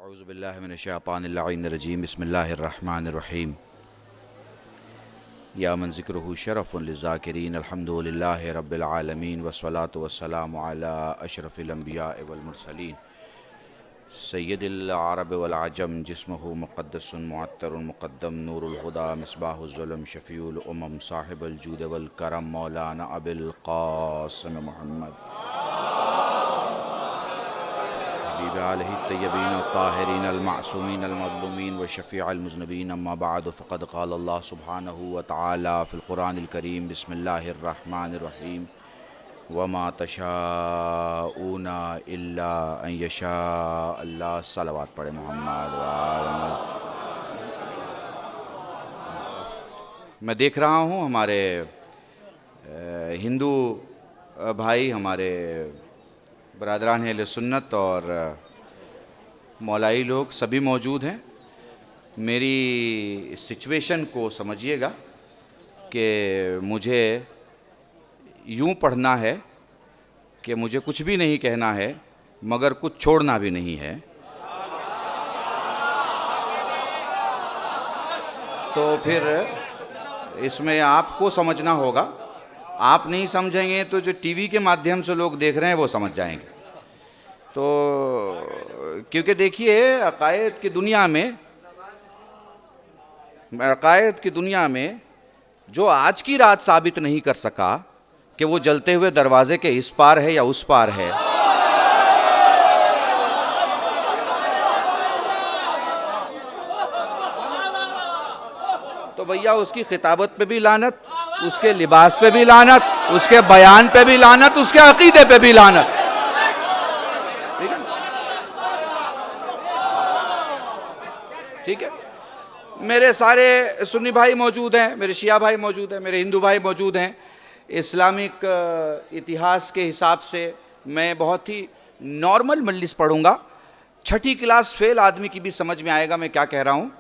औज़ुबिल्लाहि मिनश्शैतानिर्रजीम बिस्मिल्लाहिर्रहमानिर्रहीम या मन ज़िक्रुहु शरफ़ुन लिज़्ज़ाकिरीन अल्हम्दुलिल्लाहि रब्बिल आलमीन वस्सलातु वस्सलामु अला अशरफिल अंबिया वल मुरसलीन सय्यदिल अरब वल अजम जिस्मुहु मुक़द्दसुन मुअत्तरुन मुक़द्दम नूरुल हुदा मिस्बाहुज़ ज़ुलम शफ़ीउल उमम साहिबुल जूद वल करम मौलाना अबिल क़ासिम मुहम्मद तय्यबीन ताहिरीन अल-मासूमीन अल-मज़लूमीन व शफ़ीअल मुज़निबीन अम्मा बअद फ़क़द क़ाल अल्लाह सुब्हानहु व तआला फ़िल क़ुरानिल करीम बिस्मिल्लाहिर रहमानिर रहीम व मा तशाऊना इल्ला अन यशा अल्लाह। सलावत पढ़े मोहम्मद व आले। मैं देख रहा हूँ हमारे हिंदू भाई, हमारे बरादरान अहले सुन्नत और मौलाई लोग सभी मौजूद हैं। मेरी सिचुएशन को समझिएगा कि मुझे यूँ पढ़ना है कि मुझे कुछ भी नहीं कहना है मगर कुछ छोड़ना भी नहीं है। तो फिर इसमें आपको समझना होगा। आप नहीं समझेंगे तो जो टीवी के माध्यम से लोग देख रहे हैं वो समझ जाएंगे। तो क्योंकि देखिए अकायद की दुनिया में जो आज की रात साबित नहीं कर सका कि वो जलते हुए दरवाजे के इस पार है या उस पार है, तो भैया उसकी खिताबत पे भी लानत, उसके लिबास पे भी लानत, उसके बयान पे भी लानत, उसके अकीदे पे भी लानत। ठीक है, मेरे सारे सुन्नी भाई मौजूद हैं, मेरे शिया भाई मौजूद हैं, मेरे हिंदू भाई मौजूद हैं। इस्लामिक इतिहास के हिसाब से मैं बहुत ही नॉर्मल मजलिस पढ़ूंगा। छठी क्लास फेल आदमी की भी समझ में आएगा मैं क्या कह रहा हूँ।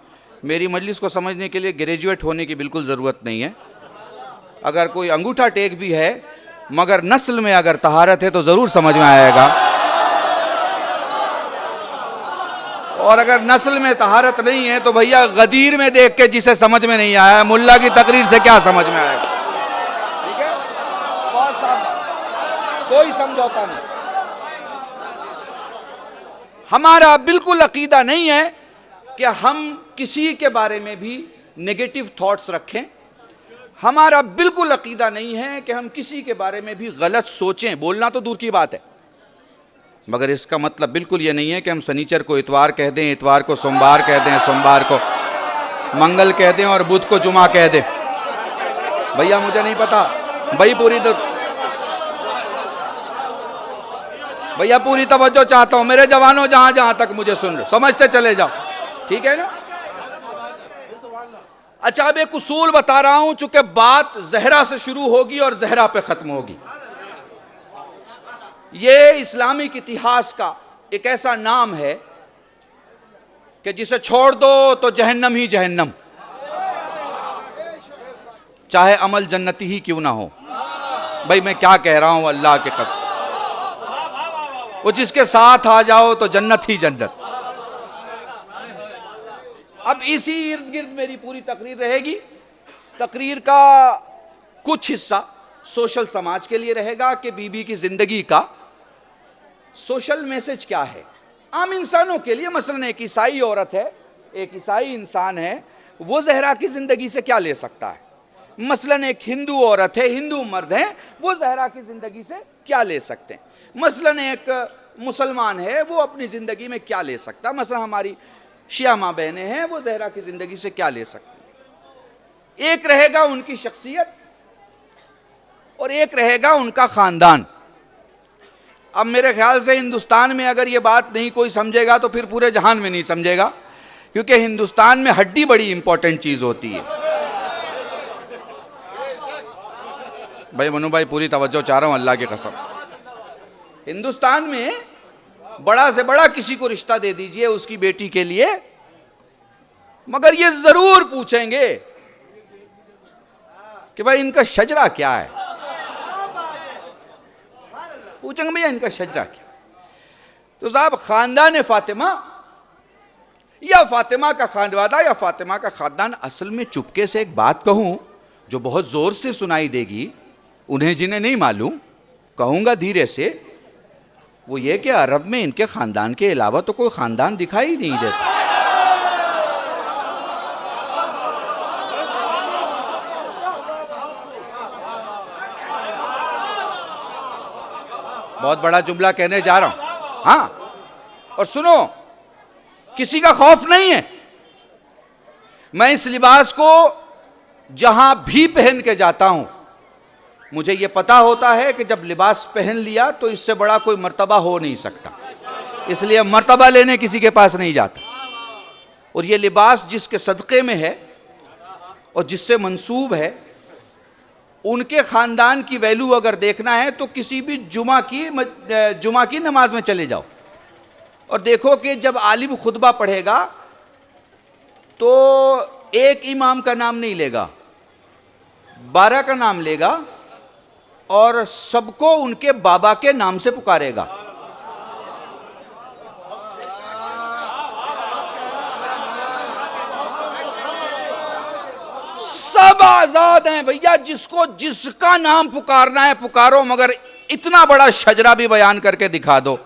मेरी मजलिस को समझने के लिए ग्रेजुएट होने की बिल्कुल ज़रूरत नहीं है। अगर कोई अंगूठा टेक भी है मगर नस्ल में अगर तहारत है तो ज़रूर समझ में आएगा, और अगर नस्ल में तहारत नहीं है तो भैया गदीर में देख के जिसे समझ में नहीं आया मुल्ला की तकरीर से क्या समझ में आएगा। ठीक है, कोई समझौता नहीं। हमारा बिल्कुल अकीदा नहीं है कि हम किसी के बारे में भी नेगेटिव थॉट्स रखें। हमारा बिल्कुल अकीदा नहीं है कि हम किसी के बारे में भी गलत सोचें। बोलना तो दूर की बात है, मगर इसका मतलब बिल्कुल ये नहीं है कि हम शनिचर को इतवार कह दें, इतवार को सोमवार कह दें, सोमवार को मंगल कह दें और बुध को जुमा कह दें। भैया मुझे नहीं पता, भैया पूरी तवज्जो चाहता हूं। मेरे जवानों जहां जहां तक मुझे सुन रहे समझते चले जाओ, ठीक है ना। अच्छा, अब एक उसूल बता रहा हूं, चूंकि बात जहरा से शुरू होगी और जहरा पे खत्म होगी। ये इस्लामिक इतिहास का एक ऐसा नाम है कि जिसे छोड़ दो तो जहन्नम ही जहन्नम, चाहे अमल जन्नती ही क्यों ना हो। भाई मैं क्या कह रहा हूं, अल्लाह के कसम, वो जिसके साथ आ जाओ तो जन्नत ही जन्नत। अब इसी इर्द गिर्द मेरी पूरी तकरीर रहेगी। तकरीर का कुछ हिस्सा सोशल समाज के लिए रहेगा कि बीबी की जिंदगी का सोशल मैसेज क्या है आम इंसानों के लिए। मसलन एक ईसाई औरत है, एक ईसाई इंसान है, वो जहरा की जिंदगी से क्या ले सकता है। मसलन एक हिंदू औरत है, हिंदू मर्द है, वो जहरा की जिंदगी से क्या ले सकते हैं। मसलन एक मुसलमान है, वो अपनी जिंदगी में क्या ले सकता है। मसलन हमारी शिया माँ बहनें हैं, वो जहरा की जिंदगी से क्या ले सकते हैं। एक रहेगा उनकी शख्सियत और एक रहेगा उनका खानदान। अब मेरे ख्याल से हिंदुस्तान में अगर ये बात नहीं कोई समझेगा तो फिर पूरे जहान में नहीं समझेगा, क्योंकि हिंदुस्तान में हड्डी बड़ी इंपॉर्टेंट चीज होती है। भाई मनु भाई पूरी तवज्जो चाह रहा हूं अल्लाह की कसम। हिंदुस्तान में बड़ा से बड़ा किसी को रिश्ता दे दीजिए उसकी बेटी के लिए, मगर ये जरूर पूछेंगे कि भाई इनका शजरा क्या है। पूछेंगे भैया इनका शजरा क्या। तो साहब खानदान फातिमा या फातिमा का खानवादा या फातिमा का खानदान। असल में चुपके से एक बात कहूं जो बहुत जोर से सुनाई देगी, उन्हें जिन्हें नहीं मालूम, कहूंगा धीरे से, वो ये कि अरब में इनके खानदान के अलावा तो कोई खानदान दिखाई नहीं देता। बहुत बड़ा जुमला कहने जा रहा हूं, हाँ, और सुनो, किसी का खौफ नहीं है। मैं इस लिबास को जहां भी पहन के जाता हूं, मुझे यह पता होता है कि जब लिबास पहन लिया तो इससे बड़ा कोई मर्तबा हो नहीं सकता, इसलिए मर्तबा लेने किसी के पास नहीं जाता। और यह लिबास जिसके सदक़े में है और जिससे मंसूब है, उनके ख़ानदान की वैल्यू अगर देखना है तो किसी भी जुमा की नमाज में चले जाओ और देखो कि जब आलिम खुतबा पढ़ेगा तो एक इमाम का नाम नहीं लेगा, 12 का नाम लेगा और सबको उनके बाबा के नाम से पुकारेगा। सब आजाद हैं भैया, जिसको जिसका नाम पुकारना है पुकारो, मगर इतना बड़ा शजरा भी बयान करके दिखा दो।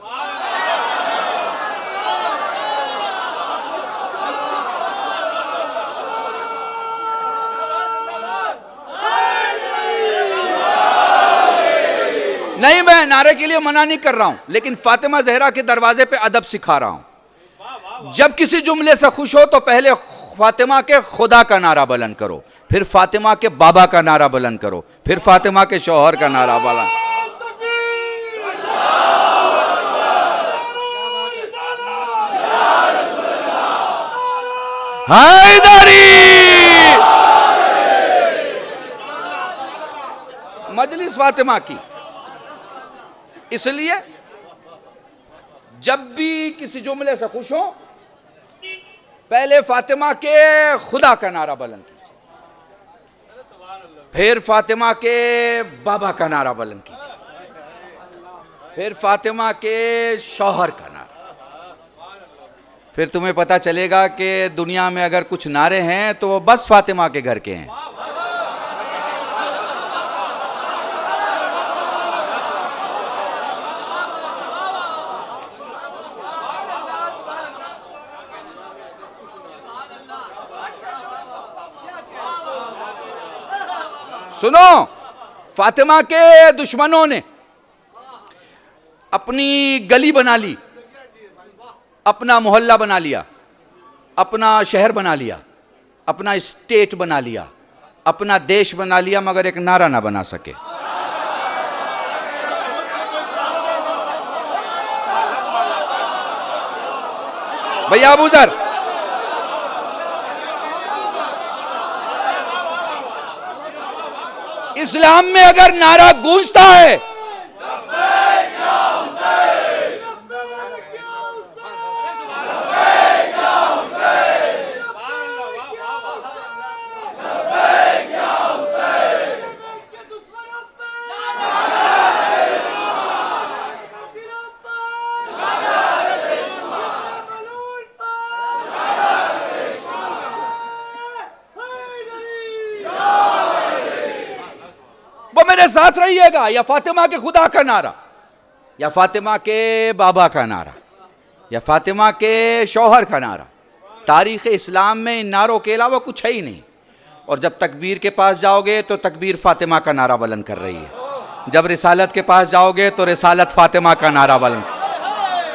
नहीं, मैं नारे के लिए मना नहीं कर रहा हूं, लेकिन फातिमा जहरा के दरवाजे पे अदब सिखा रहा हूं। जब किसी जुमले से खुश हो तो पहले फातिमा के खुदा का नारा बुलंद करो, फिर फातिमा के बाबा का नारा बुलंद करो, फिर फातिमा के शौहर का नारा बुलंद। हैदरी मजलिस फातिमा की। इसलिए जब भी किसी जुमले से खुश हो पहले फातिमा के खुदा का नारा बुलंद कीजिए, फिर फातिमा के बाबा का नारा बुलंद कीजिए, फिर फातिमा के शौहर का नारा। फिर तुम्हें पता चलेगा कि दुनिया में अगर कुछ नारे हैं तो वो बस फातिमा के घर के हैं। सुनो, फातिमा के दुश्मनों ने अपनी गली बना ली, अपना मोहल्ला बना लिया, अपना शहर बना लिया, अपना स्टेट बना लिया, अपना देश बना लिया, मगर एक नारा ना बना सके। भैया अबू जर, इस्लाम में अगर नारा गूंजता है मेरे साथ रहिएगा, या फातिमा के खुदा का नारा, या फातिमा के बाबा का नारा, या फातिमा के शौहर का नारा। तारीख़ इस्लाम में इन नारों के अलावा कुछ है ही नहीं। और जब तकबीर के पास जाओगे तो तकबीर फातिमा का नारा बुलंद कर रही है, जब रिसालत के पास जाओगे तो रिसालत फातिमा का नारा बुलंद,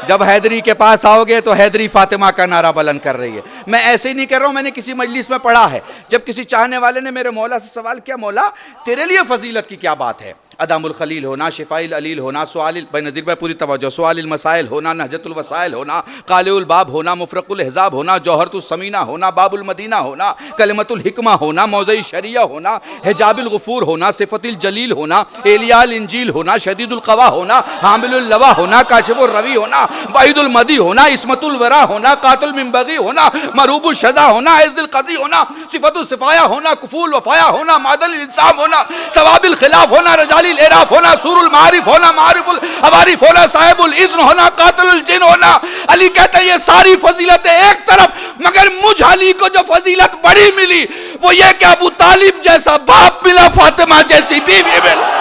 जब हैदरी के पास आओगे तो हैदरी फातिमा का नारा बुलंद कर रही है। मैं ऐसे ही नहीं कर रहा हूं, मैंने किसी मजलिस में पढ़ा है, जब किसी चाहने वाले ने मेरे मौला से सवाल किया, मौला तेरे लिए फजीलत की क्या बात है? अदामुल खलील होना, शिफाइल अलील होना, सवालिल बेनज़ीर भाई पूरी तवज्जो, सवालिल मसाइल होना, नहजतुल वसाइल होना, कालिउल बाब होना, मुफरकुल हिजाब होना, जौहरतुस समीना होना, बाबुल मदीना होना, कलिमतुल हिकमा होना, मौज़ई शरिया होना, हिजाबुल गफूर होना, सिफतुल जलील होना, एलियाल इंजील होना, शदीदुल क़वा होना, हामिलुल लवा होना, काशिफुर रवी होना, बाइदुल मदी होना, इस्मतुल वरा होना, कातुल मिनबगी होना, मरूबुल शज़ा होना, इज़्ज़ुल क़ज़ी होना, सिफतुल सिफ़ाया होना, कुफूल वफ़ाया होना, मादल इंसाफ होना, सवाबिल खिलाफ होना, रजालिल एराफ होना, सूरुल मारिफ होना, मारिफुल अवारिफ होना, साहिबुल इज़्न होना, कातिलुल जिन होना। अली कहते हैं ये सारी फजीलतें एक तरफ, मगर मुझ अली को जो फजीलत बड़ी मिली वो ये कि अबू तालिब जैसा बाप मिला, फातिमा जैसी बीवी मिली।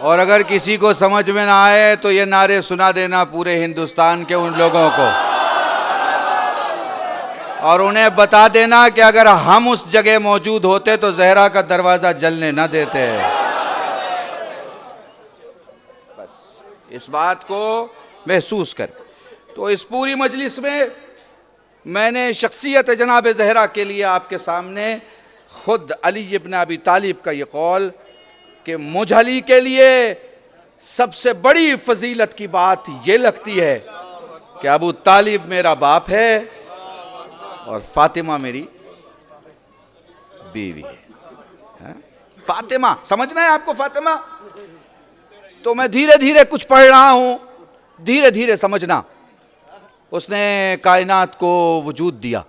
और अगर किसी को समझ में ना आए तो ये नारे सुना देना पूरे हिंदुस्तान के उन लोगों को, और उन्हें बता देना कि अगर हम उस जगह मौजूद होते तो जहरा का दरवाजा जलने न देते। बस इस बात को महसूस कर। तो इस पूरी मजलिस में मैंने शख्सियत जनाब जहरा के लिए आपके सामने खुद अली इब्न अबी तालिब का ये कौल कि मुझ अली के लिए सबसे बड़ी फजीलत की बात ये लगती है कि अबू तालिब मेरा बाप है और फातिमा मेरी बीवी है। फातिमा समझना है आपको, फातिमा। तो मैं धीरे धीरे कुछ पढ़ रहा हूं, धीरे धीरे समझना। उसने कायनात को वजूद दिया।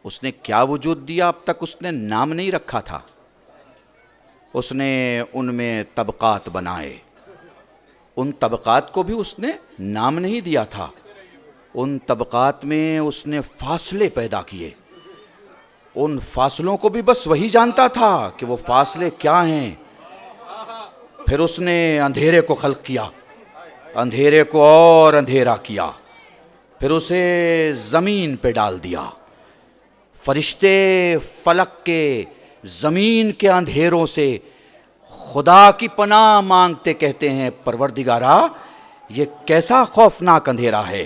उसने क्या वजूद दिया? अब तक उसने नाम नहीं रखा था। उसने उनमें तबकात बनाए। उन तबकात को भी उसने नाम नहीं दिया था। उन तबकात में उसने फासले पैदा किए। उन फासलों को भी बस वही जानता था कि वो फासले क्या हैं। फिर उसने अंधेरे को खल्क किया, अंधेरे को और अंधेरा किया, फिर उसे ज़मीन पे डाल दिया। फरिश्ते फलक के ज़मीन के अंधेरों से खुदा की पनाह मांगते कहते हैं, परवरदिगारा ये कैसा खौफनाक अंधेरा है।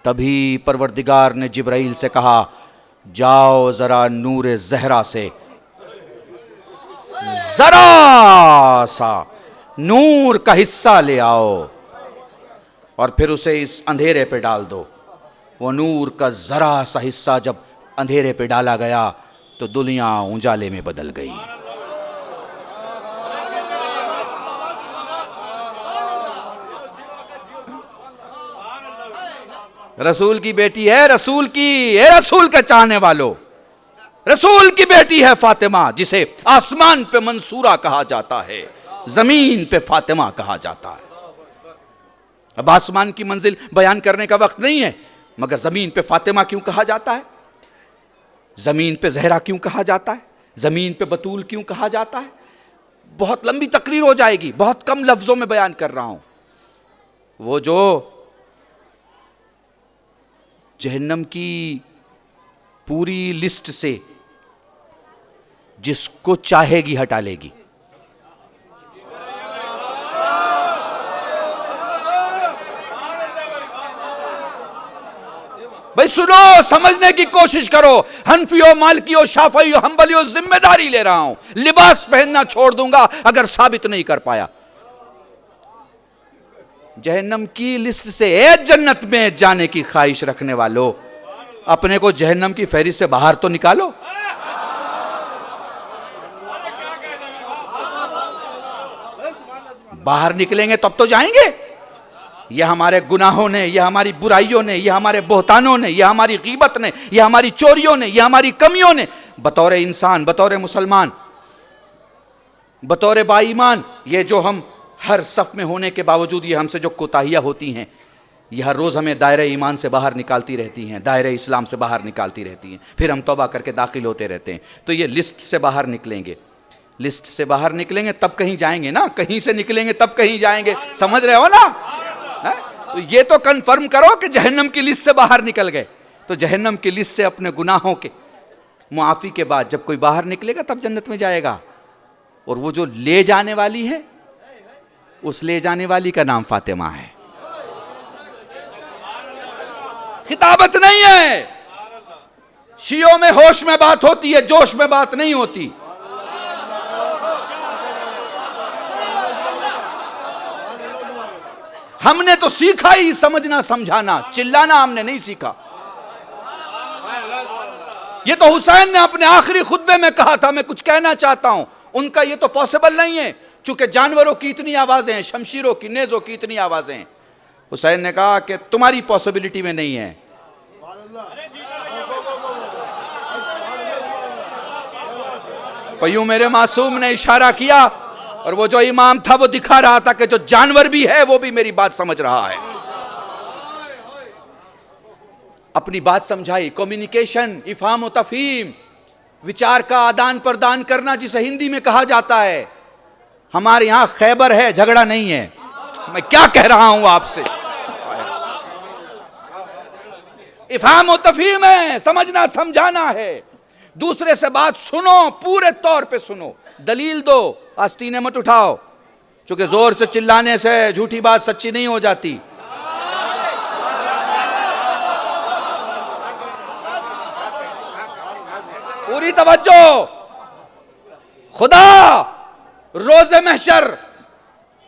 तभी परवरदिगार ने जिब्राइल से कहा, जाओ ज़रा नूर ज़हरा से ज़रा सा नूर का हिस्सा ले आओ और फिर उसे इस अंधेरे पे डाल दो। वो नूर का ज़रा सा हिस्सा जब अंधेरे पे डाला गया तो दुनिया उजाले में बदल गई। रसूल की बेटी है, रसूल की, ए रसूल के चाहने वालों, रसूल की बेटी है फातिमा, जिसे आसमान पे मंसूरा कहा जाता है, जमीन पे फातिमा कहा जाता है। अब आसमान की मंजिल बयान करने का वक्त नहीं है, मगर जमीन पे फातिमा क्यों कहा जाता है, जमीन पे जहरा क्यों कहा जाता है, जमीन पे बतूल क्यों कहा जाता है, बहुत लंबी तकरीर हो जाएगी, बहुत कम लफ्जों में बयान कर रहा हूं। वो जो जहन्नम की पूरी लिस्ट से जिसको चाहेगी हटा लेगी। भाई सुनो, समझने की कोशिश करो। हनफियों, मालिकियों, शाफियों, हंबलियों, जिम्मेदारी ले रहा हूं, लिबास पहनना छोड़ दूंगा अगर साबित नहीं कर पाया। जहन्नम की लिस्ट से जन्नत में जाने की ख्वाहिश रखने वालों, अपने को जहन्नम की फहरिस्त से बाहर तो निकालो। बाहर निकलेंगे तब तो जाएंगे। यह हमारे गुनाहों ने, यह हमारी बुराइयों ने, यह हमारे बोहतानों ने, यह हमारी गीबत ने, यह हमारी चोरियों ने, यह हमारी कमियों ने, बतौर इंसान, बतौर मुसलमान, बतौर बाईमान, ये जो हम हर सफ में होने के बावजूद ये हमसे जो कोताहियाँ होती हैं, यह हर रोज़ हमें दायरे ईमान से बाहर निकालती रहती हैं, दायरे इस्लाम से बाहर निकालती रहती हैं। फिर हम तौबा करके दाखिल होते रहते हैं। तो ये लिस्ट से बाहर निकलेंगे, लिस्ट से बाहर निकलेंगे तब कहीं जाएंगे ना, कहीं से निकलेंगे तब कहीं जाएंगे। समझ रहे हो ना? है? तो ये तो कंफर्म करो कि जहन्नम की लिस्ट से बाहर निकल गए। तो जहन्नम की लिस्ट से अपने गुनाहों के मुआफ़ी के बाद जब कोई बाहर निकलेगा तब जन्नत में जाएगा। और वो जो ले जाने वाली है, उस ले जाने वाली का नाम फातिमा है। खिताबत नहीं है। शियों में होश में बात होती है, जोश में बात नहीं होती। हमने तो सीखा ही समझना समझाना, चिल्लाना हमने नहीं सीखा। ये तो हुसैन ने अपने आखिरी खुतबे में कहा था, मैं कुछ कहना चाहता हूं। उनका ये तो पॉसिबल नहीं है, चूंकि जानवरों की इतनी आवाजें हैं, शमशीरों की, नेजों की इतनी आवाजें हैं। हुसैन ने कहा कि तुम्हारी पॉसिबिलिटी में नहीं है। पय्यू मेरे मासूम ने इशारा किया और वो जो इमाम था वो दिखा रहा था कि जो जानवर भी है वो भी मेरी बात समझ रहा है। अपनी बात समझाई। कम्युनिकेशन, इफहाम व तफहीम, विचार का आदान प्रदान करना, जिसे हिंदी में कहा जाता है। हमारे यहां खैबर है, झगड़ा नहीं है। मैं क्या कह रहा हूं आपसे? इफहाम व तफहीम है, समझना समझाना है। दूसरे से बात सुनो, पूरे तौर पे सुनो, दलील दो, आस्तीने मत उठाओ, क्योंकि जोर से चिल्लाने से झूठी बात सच्ची नहीं हो जाती। पूरी तवज्जो। खुदा रोज़े महशर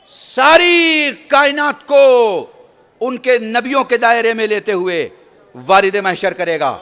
सारी कायनात को उनके नबियों के दायरे में लेते हुए वारिद महशर करेगा।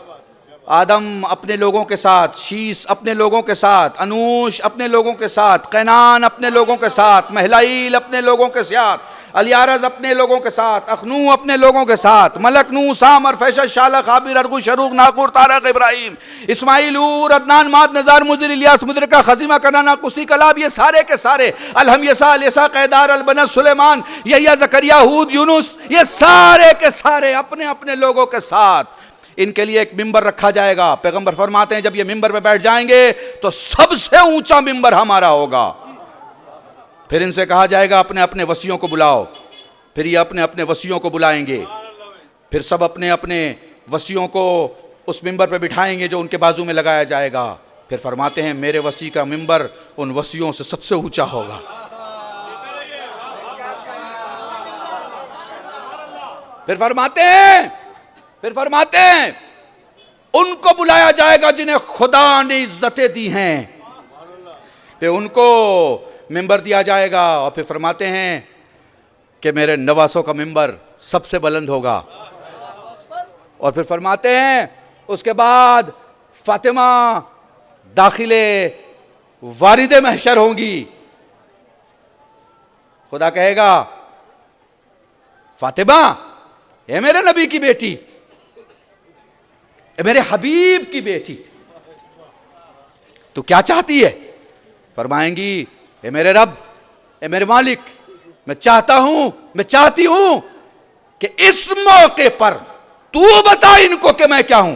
आदम अपने लोगों के साथ, शीस अपने लोगों के साथ, अनूश अपने लोगों के साथ, कैनान अपने लोगों के साथ, महलाइल अपने लोगों के साथ, अलियारज अपने लोगों के साथ, अखनू अपने लोगों के साथ, मलक, नू, साम और फैशल, शाला, खाबिर, अरगु, शरूक, नाकुर, तारक, इब्राहिम, इस्माइल, ऊर, अदनान, माद, नज़ार, मुजर, इलियास, मुदरिका, खजीमा, कनाना, कुसी, कलाब, ये सारे के सारे, अलहम, यसा, लेसा, कैदार, अलबनस, सुलेमान, यहिया, जकरिया, हूद, यूनुस, ये सारे के सारे अपने अपने लोगों के साथ। इनके लिए एक मिंबर रखा जाएगा। पैगंबर फरमाते हैं जब ये मिंबर पे बैठ जाएंगे तो सबसे ऊंचा मिंबर हमारा होगा। फिर इनसे कहा जाएगा अपने अपने वसियों को बुलाओ। फिर ये अपने अपने वसियों को बुलाएंगे। फिर सब अपने अपने वसियों को उस मिंबर पर बिठाएंगे जो उनके बाजू में लगाया जाएगा। फिर फरमाते हैं मेरे वसी का मिंबर उन वसियों से सबसे ऊंचा होगा। फिर फरमाते हैं उनको बुलाया जाएगा जिन्हें खुदा ने इज्जतें दी हैं। फिर उनको मिंबर दिया जाएगा और फिर फरमाते हैं कि मेरे नवासों का मिंबर सबसे बुलंद होगा। और फिर फरमाते हैं उसके बाद फातिमा दाखिले वारिदे महशर होंगी। खुदा कहेगा फातिमा ये मेरे नबी की बेटी, ये मेरे हबीब की बेटी, तू क्या चाहती है? फरमाएंगी ए मेरे रब, ए मेरे मालिक, मैं चाहती हूं कि इस मौके पर तू बता इनको कि मैं क्या हूं।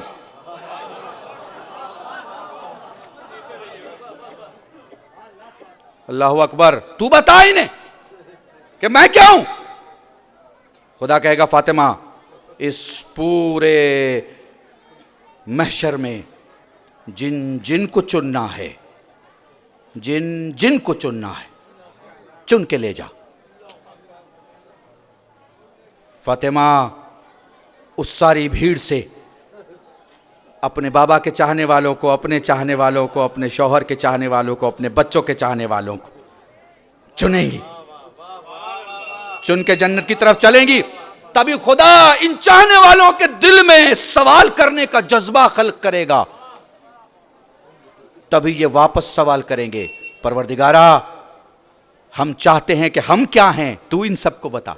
अल्लाहु अकबर, तू बता इन्हें कि मैं क्या हूं। खुदा कहेगा फातिमा इस पूरे महशर में जिन जिन को चुनना है, जिन जिन को चुनना है चुन के ले जा। फातिमा उस सारी भीड़ से अपने बाबा के चाहने वालों को, अपने चाहने वालों को, अपने शौहर के चाहने वालों को, अपने बच्चों के चाहने वालों को चुनेंगी, चुन के जन्नत की तरफ चलेंगी। तभी खुदा इन चाहने वालों के दिल में सवाल करने का जज्बा खल्क करेगा। तभी ये वापस सवाल करेंगे परवरदिगारा हम चाहते हैं कि हम क्या हैं, तू इन सबको बता।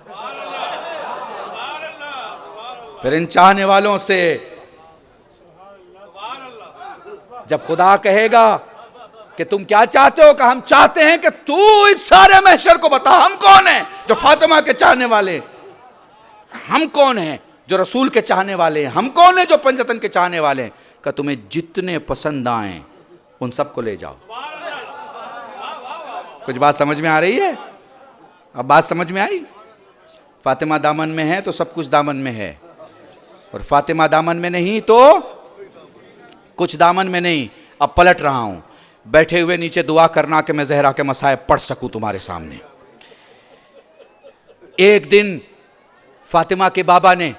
फिर इन चाहने वालों से जब खुदा कहेगा कि तुम क्या चाहते हो, कि हम चाहते हैं कि तू इस सारे महशर को बता हम कौन हैं जो फातिमा के चाहने वाले, हम कौन हैं जो रसूल के चाहने वाले हैं, हम कौन हैं जो पंजतन के चाहने वाले हैं, कि तुम्हें जितने पसंद आए उन सबको ले जाओ। कुछ बात समझ में आ रही है? अब बात समझ में आई? फातिमा दामन में है तो सब कुछ दामन में है, और फातिमा दामन में नहीं तो कुछ दामन में नहीं। अब पलट रहा हूं, बैठे हुए नीचे दुआ करना कि मैं ज़हरा के मसाइब पढ़ सकूं तुम्हारे सामने। एक दिन फातिमा के बाबा ने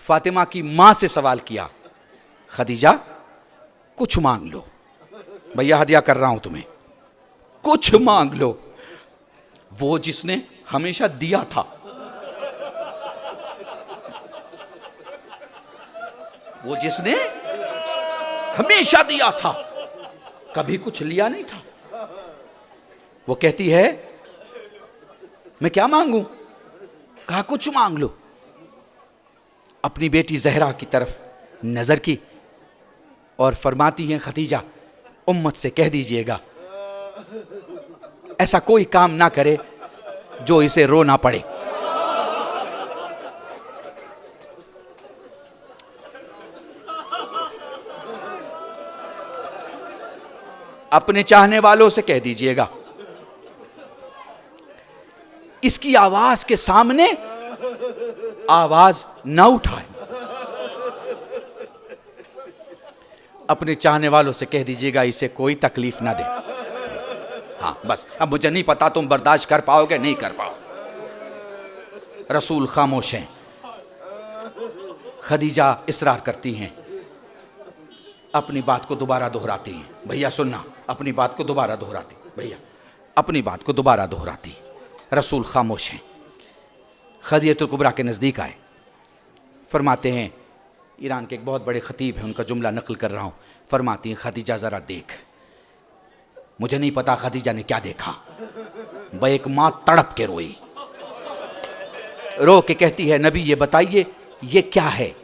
फातिमा की मां से सवाल किया, खदीजा कुछ मांग लो, भैया हदिया कर रहा हूं तुम्हें, कुछ मांग लो। वो जिसने हमेशा दिया था, वो जिसने हमेशा दिया था, कभी कुछ लिया नहीं था। वो कहती है मैं क्या मांगू? कहा कुछ मांग लो। अपनी बेटी ज़हरा की तरफ नजर की और फरमाती हैं खदीजा उम्मत से कह दीजिएगा ऐसा कोई काम ना करे जो इसे रो ना पड़े। अपने चाहने वालों से कह दीजिएगा इसकी आवाज के सामने आवाज ना उठाए। अपने चाहने वालों से कह दीजिएगा इसे कोई तकलीफ ना दे। हाँ बस, अब मुझे नहीं पता तुम बर्दाश्त कर पाओगे नहीं कर पाओ। रसूल खामोश हैं, खदीजा इसरार करती हैं, अपनी बात को दोबारा दोहराती हैं। भैया सुनना, अपनी बात को दोबारा दोहराती, भैया अपनी बात को दोबारा दोहराती। रसूल खामोश हैं। खदीजतुल कुबरा के नज़दीक आए, फरमाते हैं, ईरान के एक बहुत बड़े खतीब हैं, उनका जुमला नकल कर रहा हूँ। फरमाती हैं खदीजा ज़रा देख। मुझे नहीं पता खदीजा ने क्या देखा, वह एक माँ तड़प के रोई, रो के कहती है नबी ये बताइए ये क्या है?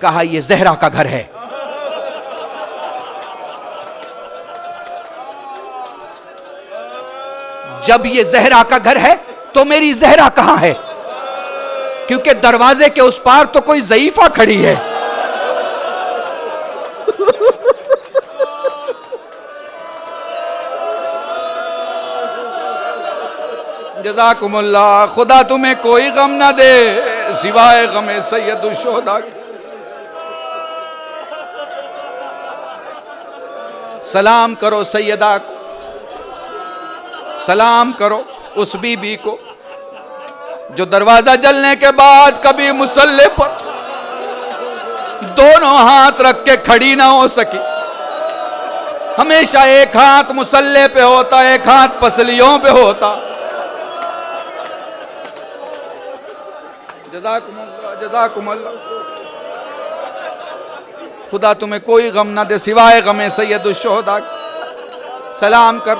कहा ये ज़हरा का घर है। जब ये ज़हरा का घर है तो मेरी ज़हरा कहां है? क्योंकि दरवाजे के उस पार तो कोई ज़ईफा खड़ी है। जज़ाकुमुल्लाह। खुदा तुम्हें कोई गम ना दे सिवाय गमे सैयदुल शुहदा। सलाम करो सैयदा को, सलाम करो उस बीबी को जो दरवाजा जलने के बाद कभी मुसल्ले पर दोनों हाथ रख के खड़ी ना हो सकी। हमेशा एक हाथ मुसल्ले पे होता, एक हाथ पसलियों पे होता। जज़ाकुमुल्लाह, जज़ाकुमुल्लाह। खुदा तुम्हें कोई गम ना दे सिवाय गमे सैयदुल शुहदा। सलाम कर।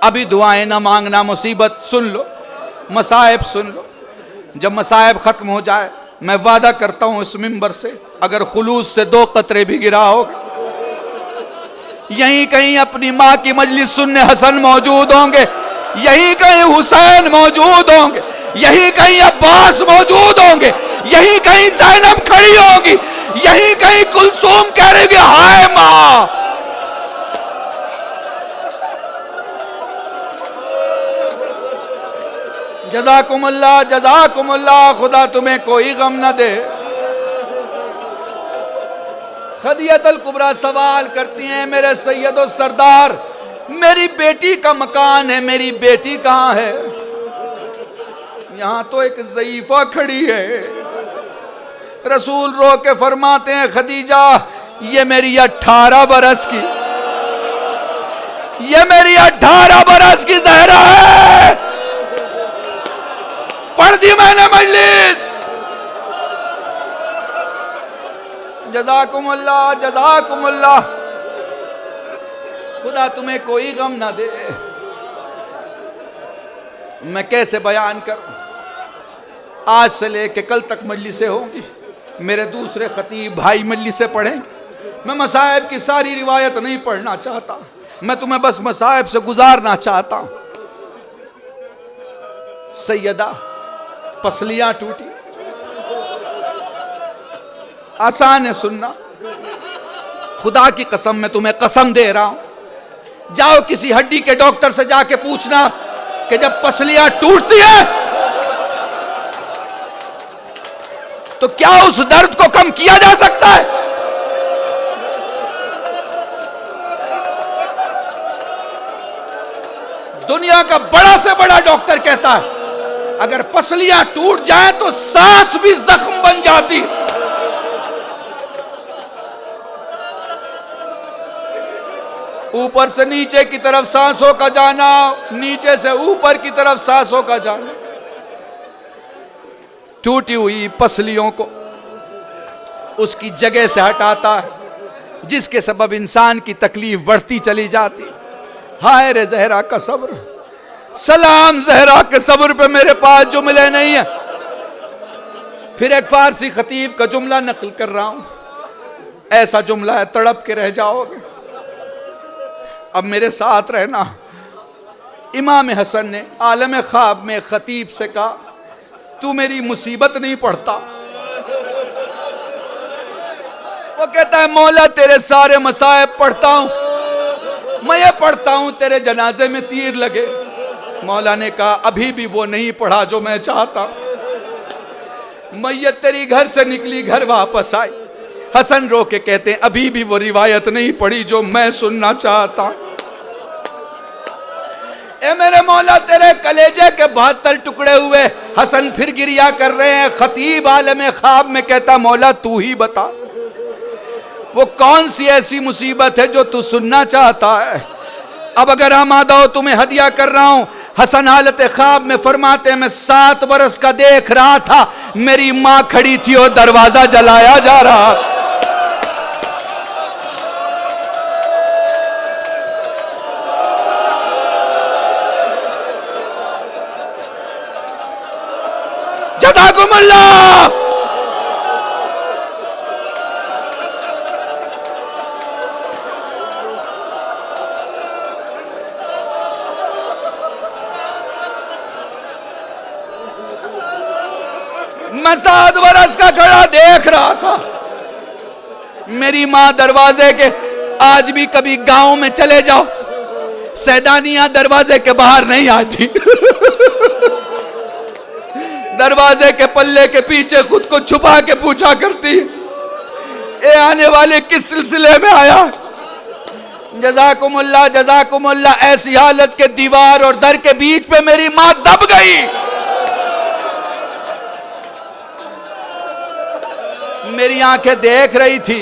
अभी दुआएं ना मांगना, मुसीबत सुन लो, मसाइब सुन लो। जब मसाइब खत्म हो जाए, मैं वादा करता हूं इस मिंबर से, अगर खुलूस से 2 कतरे भी गिरा हो, यहीं कहीं अपनी माँ की मजलिस सुनने हसन मौजूद होंगे, यहीं कहीं हुसैन मौजूद होंगे, यहीं कहीं अब्बास मौजूद होंगे, यहीं कहीं ज़ैनब खड़ी होगी, यहीं कहीं कुलसूम कह रही है हाय माँ। जज़ाकुमुल्लाह, जज़ाकुमुल्लाह। खुदा तुम्हें कोई गम ना दे। खदियतुल कुबरा सवाल करती हैं, मेरे सैयदो सरदार, मेरी बेटी का मकान है, मेरी बेटी कहाँ है? यहां तो एक ज़ईफा खड़ी है। रसूल रो के फरमाते हैं, खदीजा ये मेरी 18 बरस की, ये मेरी 18 बरस की ज़हरा है। पढ़ दी मैंने मजलिस। जज़ाकुमुल्लाह, जज़ाकुमुल्लाह। खुदा तुम्हें कोई गम ना दे। मैं कैसे बयान करूं? आज से लेके कल तक मजलिसें होंगी, मेरे दूसरे खतीब भाई मजलिसें पढ़ेंगे। मैं मसाइब की सारी रिवायत नहीं पढ़ना चाहता, मैं तुम्हें बस मसाइब से गुजारना चाहता हूं। सैयदा पसलियां टूटी, आसान है सुनना। खुदा की कसम, मैं तुम्हें कसम दे रहा हूं, जाओ किसी हड्डी के डॉक्टर से जाके पूछना कि जब पसलियां टूटती है तो क्या उस दर्द को कम किया जा सकता है? दुनिया का बड़ा से बड़ा डॉक्टर कहता है अगर पसलियां टूट जाए तो सांस भी जख्म बन जाती। ऊपर से नीचे की तरफ सांसों का जाना, नीचे से ऊपर की तरफ सांसों का जाना। टूटी हुई पसलियों को उसकी जगह से हटाता है, जिसके सबब इंसान की तकलीफ बढ़ती चली जाती। हाय रे ज़हरा का सब्र, सलाम ज़हरा के सब्र पे मेरे पास जुमले नहीं है। फिर एक फारसी खतीब का जुमला नकल कर रहा हूं, ऐसा जुमला है तड़प के रह जाओगे। अब मेरे साथ रहना। इमाम हसन ने आलम ख्वाब में खतीब से कहा, तू मेरी मुसीबत नहीं पढ़ता। वो कहता है मौला तेरे सारे मसाइब पढ़ता हूं, मैं ये पढ़ता हूं तेरे जनाजे में तीर लगे। मौला ने कहा अभी भी वो नहीं पढ़ा जो मैं चाहता। मैयत तेरी घर से निकली, घर वापस आई। हसन रो के कहते हैं अभी भी वो रिवायत नहीं पढ़ी जो मैं सुनना चाहता। ए मेरे मौला तेरे कलेजे के 72 टुकड़े हुए। हसन फिर गिरिया कर रहे हैं। खतीब आलम ख्वाब में कहता मौला तू ही बता, वो कौन सी ऐसी मुसीबत है जो तू सुनना चाहता है? अब अगर आमादा हो तुम्हें हदिया कर रहा हूं। हसन हालत ख्वाब में फरमाते हैं मैं 7 बरस का देख रहा था, मेरी मां खड़ी थी और दरवाजा जलाया जा रहा। जज़ाकुमुल्लाह। मैं 7 बरस का खड़ा देख रहा था, मेरी मां दरवाजे के। आज भी कभी गांव में चले जाओ, सैदानियां दरवाजे के बाहर नहीं आती, दरवाजे के पल्ले के पीछे खुद को छुपा के पूछा करती, ये आने वाले किस सिलसिले में आया। जज़ाकुमुल्लाह जज़ाकुमुल्लाह। ऐसी हालत के दीवार और दर के बीच पे मेरी मां दब गई। मेरी आंखें देख रही थी,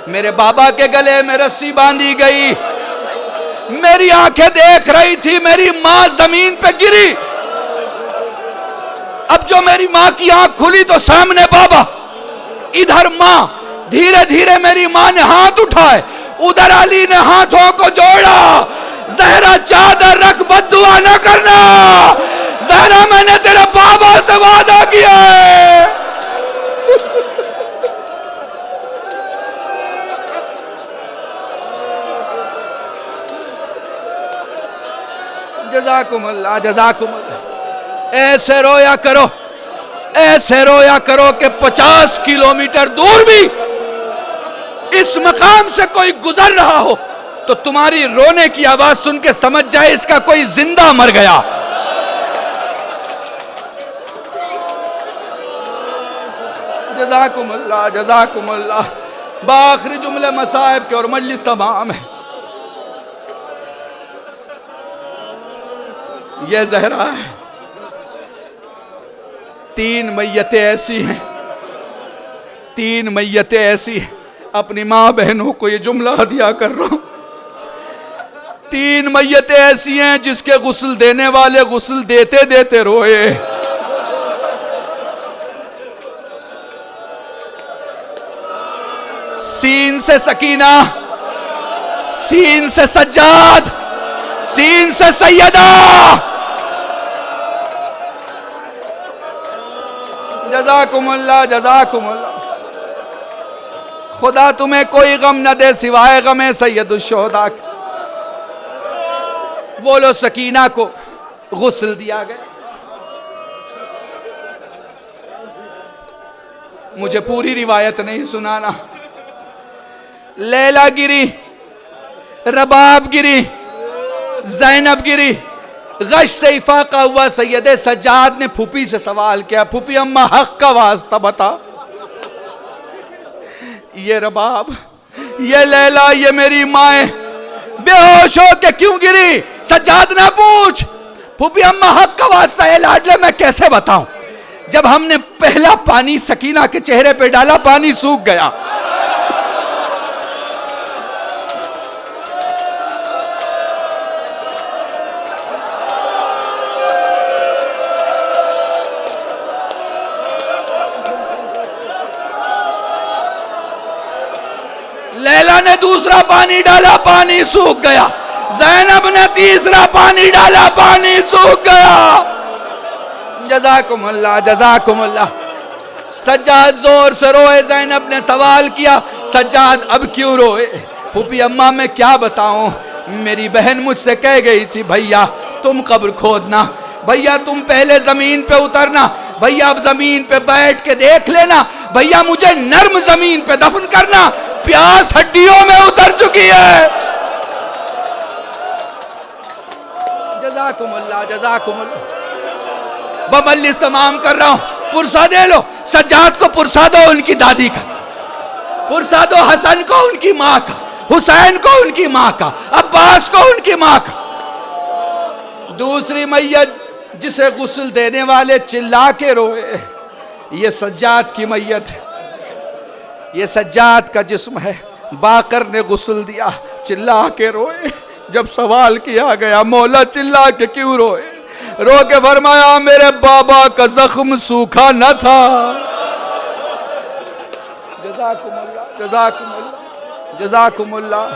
मेरे बाबा के गले में रस्सी बांधी गई। मेरी आंखें देख रही थी, मेरी मां जमीन पे गिरी। अब जो मेरी मां की आंख खुली तो सामने बाबा, इधर मां। धीरे धीरे मेरी मां ने हाथ उठाए, उधर अली ने हाथों को जोड़ा। जहरा चादर रख, बद्दुआ न करना। जहरा मैंने तेरे बाबा से वादा किया है। जज़ाकुमुल्लाह जज़ाकुमुल्लाह। ऐसे रोया करो, ऐसे रोया करो कि 50 किलोमीटर दूर भी इस मकाम से कोई गुजर रहा हो तो तुम्हारी रोने की आवाज सुन के समझ जाए इसका कोई जिंदा मर गया। जज़ाकुमुल्लाह जज़ाकुमुल्लाह। बाखिरी जुमले मसाइब के और मजलिस तमाम है। यह ज़हरा है। 3 मैयतें ऐसी हैं, 3 मैयतें ऐसी हैं। अपनी माँ बहनों को ये जुमला हदिया कर रहा हूं। 3 मैयतें ऐसी हैं जिसके गुस्ल देने वाले गुस्ल देते देते रोए। सीन से सकीना, सीन से सज्जाद, सीन से सैयदा। जज़ाकुमुल्लाह जज़ाकुमुल्लाह। खुदा तुम्हें कोई गम न दे सिवाय गमे सैयदुश्शुहदा। बोलो सकीना को गुस्ल दिया गया। मुझे पूरी रिवायत नहीं सुनाना। लैला गिरी, रबाब गिरी, ज़ैनब गिरी। गश से इफाका हुआ। सैयद सज्जाद ने फूफी से सवाल किया, फूफी अम्मा हक का वास्ता बता। ये रबाब, ये लैला, ये मेरी माए बेहोश हो के क्यों गिरी? सज्जाद ना पूछ। फूफी अम्मा हक का वास्ता है लाडले, मैं कैसे बताऊं? जब हमने पहला पानी सकीना के चेहरे पे डाला, पानी सूख गया। लैला ने दूसरा पानी डाला, पानी सूख गया। ज़ैनब ने तीसरा पानी डाला, पानी सूख गया। जज़ाकुमुल्लाह जज़ाकुमुल्लाह। सज्जाद जोर से रोए। ज़ैनब ने सवाल किया, सज्जाद अब क्यों रोए? फूफी अम्मा मैं क्या बताऊं, मेरी बहन मुझसे कह गई थी भैया तुम कब्र खोदना, भैया तुम पहले जमीन पे उतरना, भैया अब जमीन पे बैठ के देख लेना, भैया मुझे नर्म जमीन पे दफन करना, प्यास हड्डियों में उतर चुकी है। जज़ाकुमुल्लाह जज़ाकुमुल्लाह। बमल्लिस तमाम कर रहा हूं, पुरसा दे लो। सज्जाद को पुरसा दो उनकी दादी का, पुरसा दो हसन को उनकी माँ का, हुसैन को उनकी माँ का, अब्बास को उनकी माँ का। दूसरी मैयत जिसे गुस्ल देने वाले चिल्ला के रोए, ये सज्जाद की मैयत है, ये सज्जाद का जिस्म है। बाकर ने गुस्ल दिया, चिल्ला के रोए। जब सवाल किया गया मौला चिल्ला के क्यों रोए? रो के फरमाया मेरे बाबा का जख्म सूखा न था। जज़ाकुमुल्लाह जज़ाकुमुल्लाह जज़ाकुमुल्लाह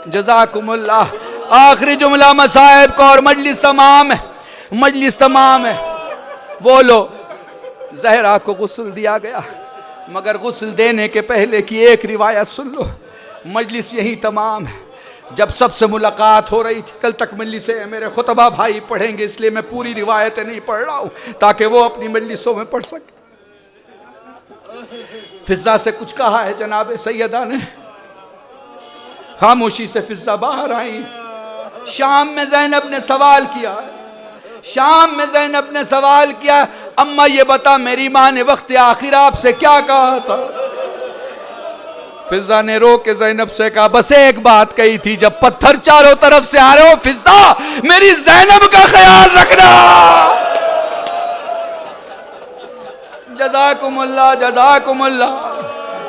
जज़ाकुमुल्लाह। आखिरी जुमला मसाइब का और मजलिस तमाम है, मजलिस तमाम है। बोलो ज़हरा को गुस्ल दिया गया, मगर गुस्ल देने के पहले की एक रिवायत सुन लो। मजलिस यही तमाम है। जब सबसे मुलाकात हो रही थी, कल तक मजलिस है, मेरे खुतबा भाई पढ़ेंगे इसलिए मैं पूरी रिवायतें नहीं पढ़ रहा हूँ ताकि वो अपनी मजलिसों में पढ़ सके। फिजा से कुछ कहा है जनाब सैयदा ने, खामोशी से फिजा बाहर आई। शाम में ज़ैनब ने सवाल किया, शाम में ज़ैनब ने सवाल किया, अम्मा ये बता मेरी माँ ने वक्त आखिर आपसे क्या कहा था? फिजा ने रो के ज़ैनब से कहा, बस एक बात कही थी, जब पत्थर चारों तरफ से आ रहे हो फिजा, मेरी ज़ैनब का ख्याल रखना। जज़ाकुमुल्लाह, जज़ाकुमुल्लाह।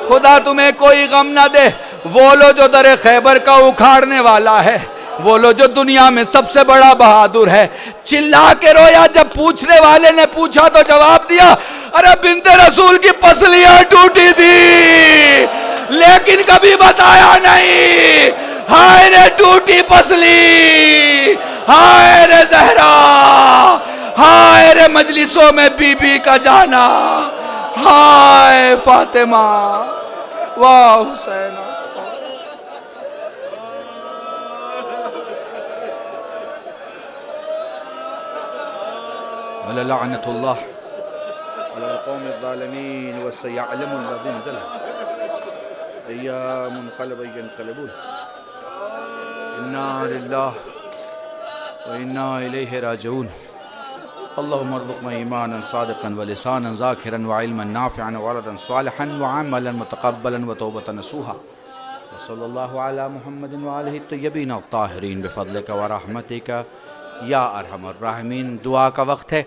खुदा तुम्हें कोई गम ना दे। वो लो जो दरे खैबर का उखाड़ने वाला है, वो लो जो दुनिया में सबसे बड़ा बहादुर है, चिल्ला के रोया जब पूछने वाले ने पूछा तो जवाब दिया, अरे बिन्ते रसूल की पसलियां टूटी थी लेकिन कभी बताया नहीं। हाय रे टूटी पसली, हाय रे ज़हरा, हाय रे मजलिसों में बीबी का जाना, हाय फातिमा, वाह हुसैन। लअनतुल्लाह अला क़ौमिज़ ज़ालिमीन व सयअलमुल लज़ीना ज़लमू अय्यामुन क़लबन यनक़लिबून। इन्ना लिल्लाहि व इन्ना इलैहि राजिऊन। अल्लाहुम्मा अर्ज़ुक़ना ईमानन सादिक़न व लिसानन ज़ाकिरन व इल्मन नाफ़िअन व वलदन सालिहन व अमलन मुतक़ब्बलन व तौबतन नसूहा। सल्लल्लाहु अला मुहम्मदिन व आलिहि तय्यबीन अत्ताहिरीन बिफ़ज़लिका व रहमतिका या अरहमर राहिमीन। दुआ का वक्त है।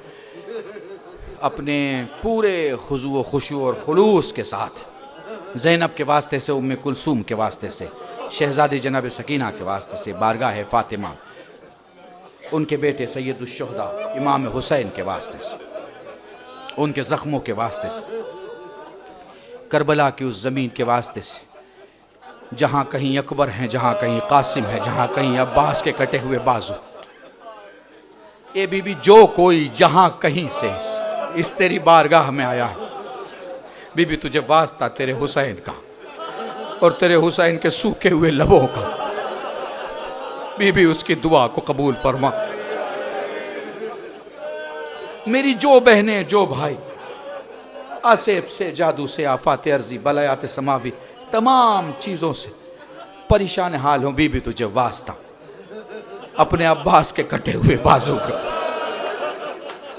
अपने पूरे खुज़ू व खुशू और खुलूस के साथ ज़ैनब के वास्ते से, उम्मे कुलसूम के वास्ते से, शहज़ादी जनाब सकीना के वास्ते से, बारगाह फ़ातिमा, उनके बेटे सैयदुश्शुहदा इमाम हुसैन के वास्ते से, उनके ज़ख्मों के वास्ते से, करबला की उस ज़मीन के वास्ते से जहाँ कहीं अकबर हैं, जहाँ कहीं कासिम है, जहाँ कहीं अब्बास के कटे हुए बाजू, ए बीबी जो कोई जहाँ कहीं से इस तेरी बारगाह में आया है, बीबी तुझे वास्ता तेरे हुसैन का और तेरे हुसैन के सूखे हुए लबों का, बीबी उसकी दुआ को कबूल फरमा। मेरी जो बहनें, जो भाई आसेब से, जादू से, आफात अर्जी, बलायात समावी, तमाम चीज़ों से परेशान हाल हों, बीबी तुझे वास्ता अपने अब्बास के कटे हुए बाजू का,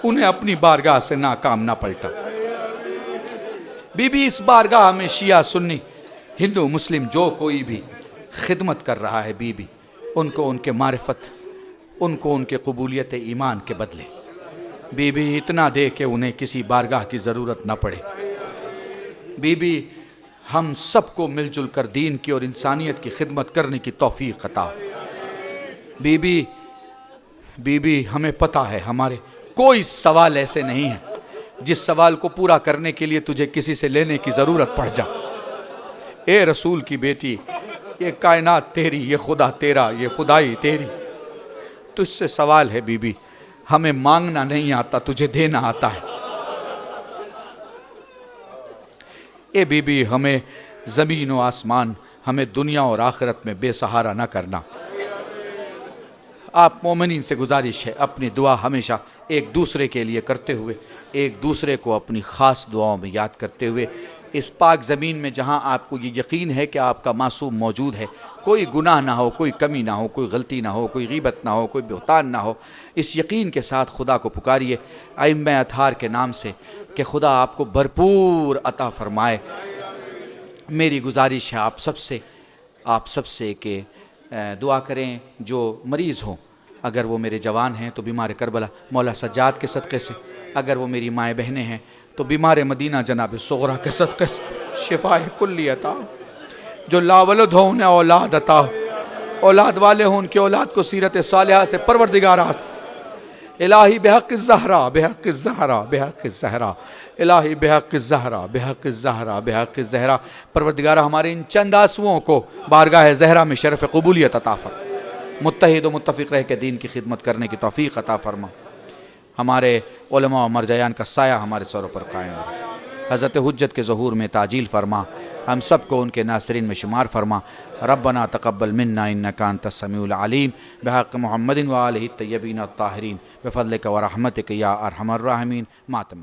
उन्हें अपनी बारगाह से नाकाम ना पलटा। बीबी इस बारगाह में शिया सुन्नी हिंदू मुस्लिम जो कोई भी खिदमत कर रहा है, बीबी उनको उनके मारिफत, उनको उनके कबूलियत ईमान के बदले बीबी इतना दे कि उन्हें किसी बारगाह की ज़रूरत ना पड़े। बीबी हम सबको मिलजुल कर दीन की और इंसानियत की खिदमत करने की तौफीक अता। बीबी बीबी हमें पता है हमारे कोई सवाल ऐसे नहीं है जिस सवाल को पूरा करने के लिए तुझे किसी से लेने की ज़रूरत पड़ जा। ए रसूल की बेटी, ये कायनात तेरी, ये खुदा तेरा, ये खुदाई तेरी, तुझसे सवाल है बीबी। हमें मांगना नहीं आता, तुझे देना आता है। ए बीबी हमें ज़मीन व आसमान, हमें दुनिया और आखिरत में बेसहारा ना करना। आप मोमिनीन से गुजारिश है, अपनी दुआ हमेशा एक दूसरे के लिए करते हुए, एक दूसरे को अपनी ख़ास दुआओं में याद करते हुए, इस पाक ज़मीन में जहाँ आपको ये यकीन है कि आपका मासूम मौजूद है, कोई गुनाह ना हो, कोई कमी ना हो, कोई गलती ना हो, कोई ग़ीबत ना हो, कोई बुहतान ना हो, इस यकीन के साथ खुदा को पुकारिए अइम्मा अतहार के नाम से कि खुदा आपको भरपूर अता फ़रमाए। मेरी गुजारिश है आप सबसे कि दुआ करें जो मरीज़ हों, अगर वो मेरे जवान हैं तो बीमार करबला मौला सज्जाद के सदक़े से, अगर वो मेरी माएँ बहनें हैं तो बीमार मदीना जनाब सुग़रा के सदक़े से शिफ़ाए कुल्ली अता। जो लावलद हो उन्हें औलाद अता, औलाद वाले हों उनकी औलाद को सीरत सालिहा से परवरदिगार इलाही बेहक़ ज़हरा, बेहक़ ज़हरा, बेहक़ ज़हरा, इलाही बेहक़ ज़हरा, बेहक़ ज़हरा, बेहक़ ज़हरा। परवरदिगार हमारे इन चंद आंसुओं को बारगाह ज़हरा में शरफ़ क़बूलियत अता फ़रमा। मुत्तहिद व मुत्तफ़िक़ रह के दीन की खिदमत करने की तौफ़ीक़ अता फ़रमा। हमारे उलमा व मरजयान का साया हमारे सरों पर कायम है। हज़रत हुज्जत के ज़हूर में ताजील फ़रमा, हम सब को उनके नासरीन में शुमार फ़रमा। रब्बना तक़ब्बल मिन्ना इन्नका अंतस समीउल अलीम बिहक़्क़ि मुहम्मदिन व आलिहि तय्यबीन अत्ताहिरीन बिफ़ज़लिका व रहमतिका या अरहमर राहिमीन। मातम।